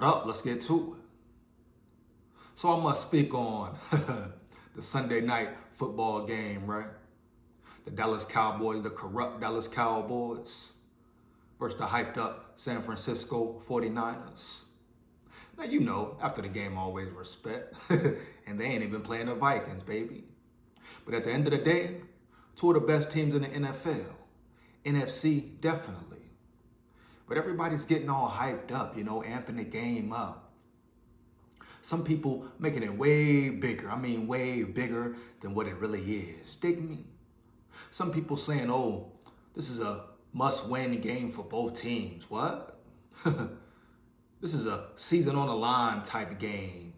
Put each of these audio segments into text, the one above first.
What up? Let's get to it. So I must speak on the Sunday night football game, right? The Dallas Cowboys, the corrupt Dallas Cowboys versus the hyped up San Francisco 49ers. Now, you know, after the game, always respect. And they ain't even playing the Vikings, baby. But at the end of the day, two of the best teams in the NFL. NFC, definitely. But everybody's getting all hyped up, you know, amping the game up. Some people making it way bigger. I mean, way bigger than what it really is. Dig me? Some people saying, oh, this is a must-win game for both teams. What? This is a season on the line type game.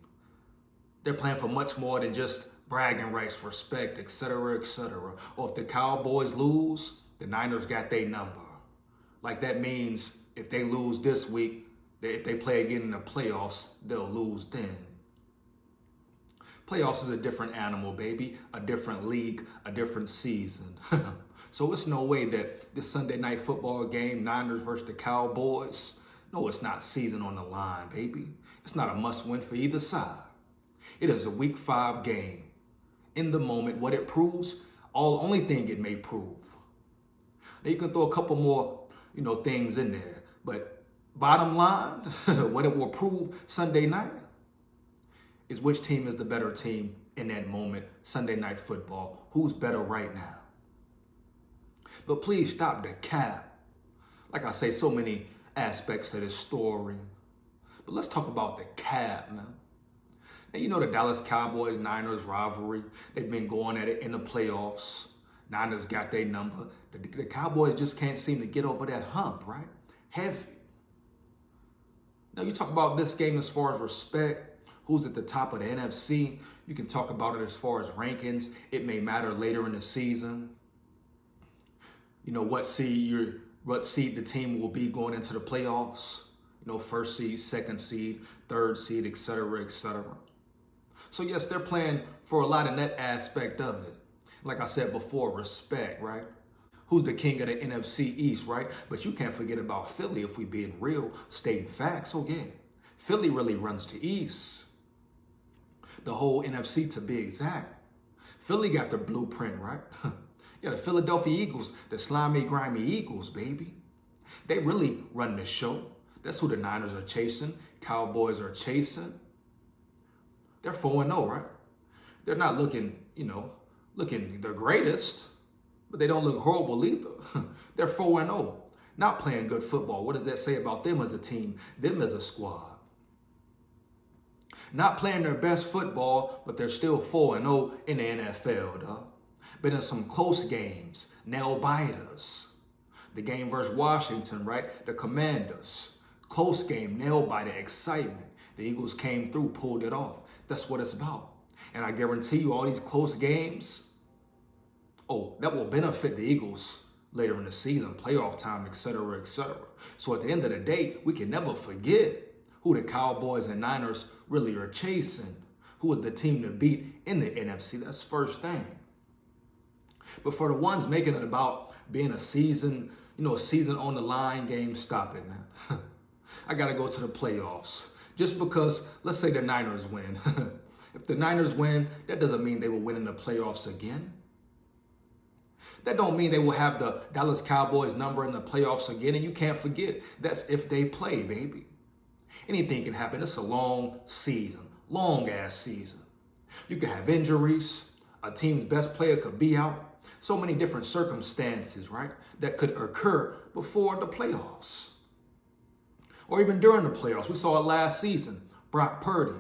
They're playing for much more than just bragging rights, respect, etc., etc. Or if the Cowboys lose, the Niners got their number. Like that means if they lose this week, if they play again in the playoffs, they'll lose then. Playoffs is a different animal, baby. A different league, a different season. So it's no way that this Sunday night football game, Niners versus the Cowboys, no, it's not season on the line, baby. It's not a must-win for either side. It is a Week 5 game. In the moment, what it proves, only thing it may prove. Now you can throw a couple more, things in there, but bottom line, what it will prove Sunday night is which team is the better team in that moment, Sunday night football. Who's better right now? But please stop the cap. Like I say, so many aspects to this story. But let's talk about the cap, man. Now, you know the Dallas Cowboys-Niners rivalry. They've been going at it in the playoffs. Niners got their number. The Cowboys just can't seem to get over that hump, right? Heavy. Now, you talk about this game as far as respect, who's at the top of the NFC. You can talk about it as far as rankings. It may matter later in the season. You know, what seed the team will be going into the playoffs. First seed, second seed, third seed, etc., etc. So, yes, they're playing for a lot in that aspect of it. Like I said before, respect, right? Who's the king of the NFC East, right? But you can't forget about Philly if we being real, stating facts. Oh, yeah. Philly really runs the East. The whole NFC to be exact. Philly got the blueprint, right? Yeah, the Philadelphia Eagles, the slimy, grimy Eagles, baby. They really run the show. That's who the Niners are chasing. Cowboys are chasing. They're 4-0, right? They're not looking, looking their greatest, but they don't look horrible either. They're 4-0, not playing good football. What does that say about them as a team, them as a squad? Not playing their best football, but they're still 4-0 in the NFL, though. Been in some close games, nail biters. The game versus Washington, right? The Commanders. Close game, nail biter, excitement. The Eagles came through, pulled it off. That's what it's about. And I guarantee you all these close games, that will benefit the Eagles later in the season, playoff time, etc., etc. So at the end of the day, we can never forget who the Cowboys and Niners really are chasing. Who is the team to beat in the NFC? That's first thing. But for the ones making it about being a season, a season on the line game, stop it, man. I got to go to the playoffs. Just because, let's say the Niners win. If the Niners win, that doesn't mean they will win in the playoffs again. That don't mean they will have the Dallas Cowboys number in the playoffs again. And you can't forget, that's if they play, baby. Anything can happen. It's a long season, long-ass season. You can have injuries. A team's best player could be out. So many different circumstances, right, that could occur before the playoffs. Or even during the playoffs. We saw it last season. Brock Purdy,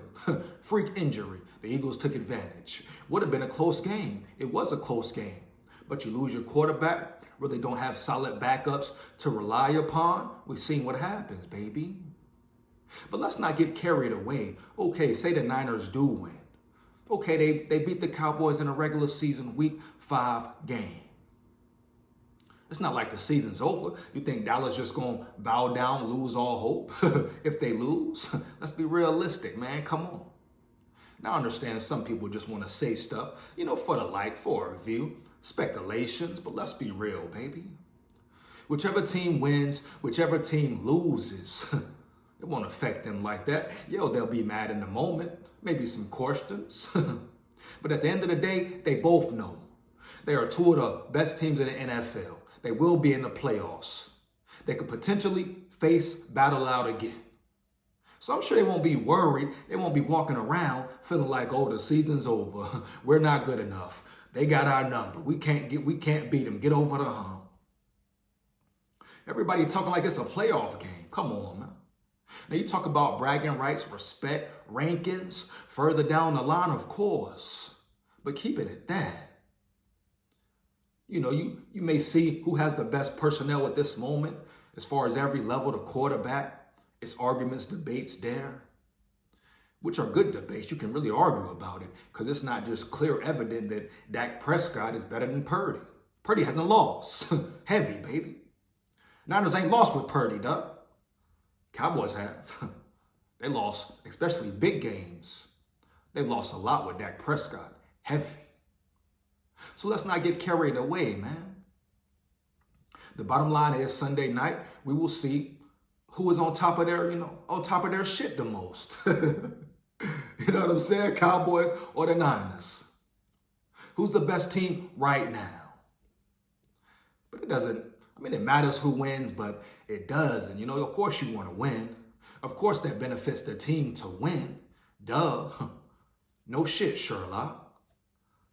freak injury. The Eagles took advantage. Would have been a close game. It was a close game. But you lose your quarterback, really don't have solid backups to rely upon. We've seen what happens, baby. But let's not get carried away. Okay, say the Niners do win. Okay, they beat the Cowboys in a regular season Week 5 game. It's not like the season's over. You think Dallas just going to bow down, lose all hope if they lose? Let's be realistic, man. Come on. Now, I understand some people just want to say stuff, for the like, for a view, speculations, but let's be real, baby. Whichever team wins, whichever team loses, It won't affect them like that. Yo, they'll be mad in the moment, maybe some questions. But at the end of the day, they both know they are two of the best teams in the NFL. They will be in the playoffs. They could potentially battle out again. So I'm sure they won't be worried. They won't be walking around feeling like, oh, the season's over. We're not good enough. They got our number. We can't beat them. Get over the hump. Everybody talking like it's a playoff game. Come on, man. Now you talk about bragging rights, respect, rankings, further down the line, of course. But keep it at that. You know, you may see who has the best personnel at this moment as far as every level, the quarterback. It's arguments, debates there, which are good debates. You can really argue about it because it's not just clear evident that Dak Prescott is better than Purdy. Purdy hasn't lost. Heavy, baby. Niners ain't lost with Purdy, duh. Cowboys have. They lost, especially big games. They lost a lot with Dak Prescott. Heavy. So let's not get carried away, man. The bottom line is Sunday night, we will see who is on top of their shit the most. You know what I'm saying? Cowboys or the Niners. Who's the best team right now? But it matters who wins, but it doesn't. You know, of course you want to win. Of course that benefits the team to win. Duh. No shit, Sherlock.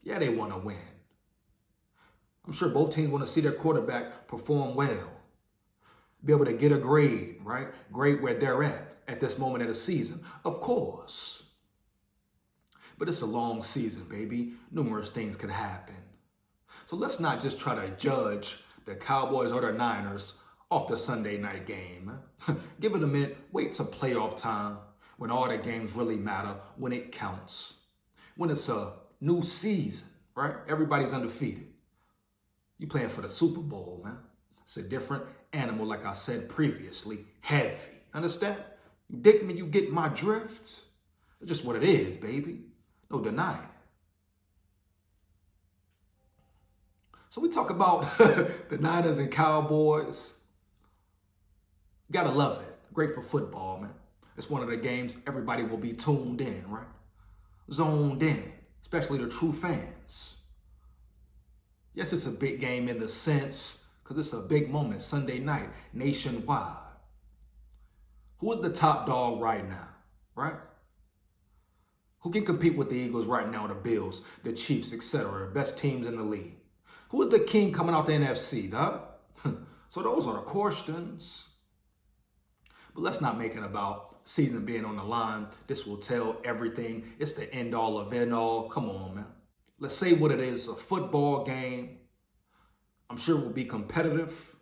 Yeah, they want to win. I'm sure both teams want to see their quarterback perform well. Be able to get a grade, right? Grade where they're at this moment of the season. Of course. But it's a long season, baby. Numerous things can happen. So let's not just try to judge the Cowboys or the Niners off the Sunday night game. Give it a minute. Wait till playoff time when all the games really matter, when it counts. When it's a new season, right? Everybody's undefeated. You playing for the Super Bowl, man. It's a different animal, like I said previously. Heavy. Understand? You dig me? You get my drift? It's just what it is, baby. No denying it. So we talk about the Niners and Cowboys. You gotta love it. Great for football, man. It's one of the games everybody will be tuned in, right? Zoned in, especially the true fans. Yes, it's a big game in the sense, because it's a big moment, Sunday night, nationwide. Who is the top dog right now, right? Who can compete with the Eagles right now, the Bills, the Chiefs, etc., the best teams in the league? Who is the king coming out the NFC, dog? So those are the questions. But let's not make it about season being on the line. This will tell everything. It's the end all of it all. Come on, man. Let's say what it is, a football game. I'm sure it will be competitive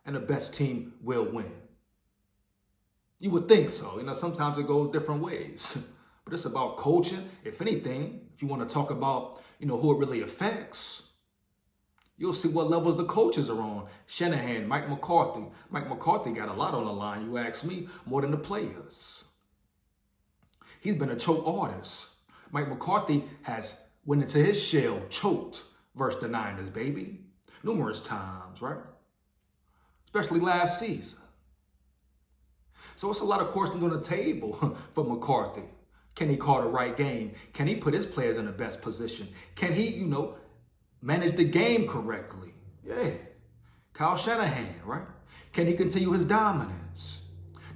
and the best team will win. You would think so. You know, sometimes it goes different ways. But it's about coaching. If anything, if you want to talk about, who it really affects, you'll see what levels the coaches are on. Shanahan, Mike McCarthy. Mike McCarthy got a lot on the line, you ask me, more than the players. He's been a choke artist. Mike McCarthy has went into his shell, choked versus the Niners, baby. Numerous times, right? Especially last season. So it's a lot of questions on the table for McCarthy. Can he call the right game? Can he put his players in the best position? Can he, manage the game correctly? Yeah. Kyle Shanahan, right? Can he continue his dominance?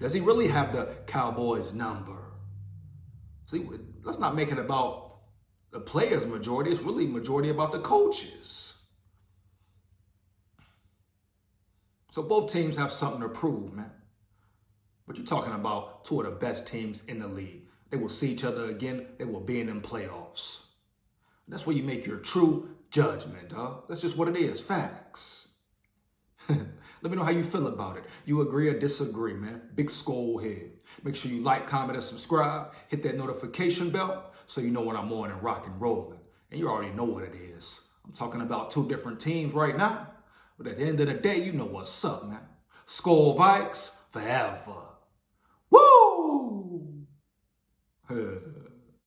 Does he really have the Cowboys number? See, let's not make it about the players' majority. It's really majority about the coaches. So both teams have something to prove, man. But you're talking about two of the best teams in the league. They will see each other again. They will be in them playoffs. That's where you make your true judgment, dog. That's just what it is. Facts. Let me know how you feel about it. You agree or disagree, man. Big SKOL here. Make sure you like, comment, and subscribe. Hit that notification bell so you know when I'm on and rock and rolling. And you already know what it is. I'm talking about two different teams right now. But at the end of the day, you know what's up, man. SKOL VIKES forever. Woo!